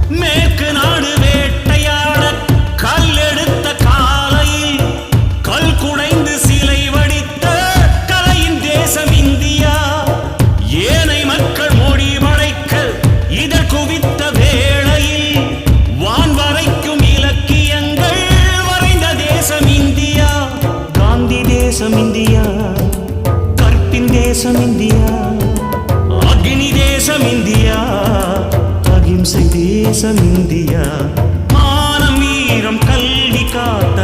மேற்கு நாடு வேட்டையாட கல்லெடுத்த காலையில் கல் குடைந்து சிலை வடித்த கலையின் தேசம் இந்தியா. ஏனை மக்கள் மொழி வளைக்க இதழ் குவித்த வேளையில் வான் வரைக்கும் இலக்கியங்கள் வரைந்த தேசம் இந்தியா. காந்தி தேசம் இந்தியா, கற்பின் தேசம் இந்தியா, அக்னி தேசம் இந்தியா, அகிம்சை தேசம் இந்தியா. மானம் வீரம் கல்வி காத்த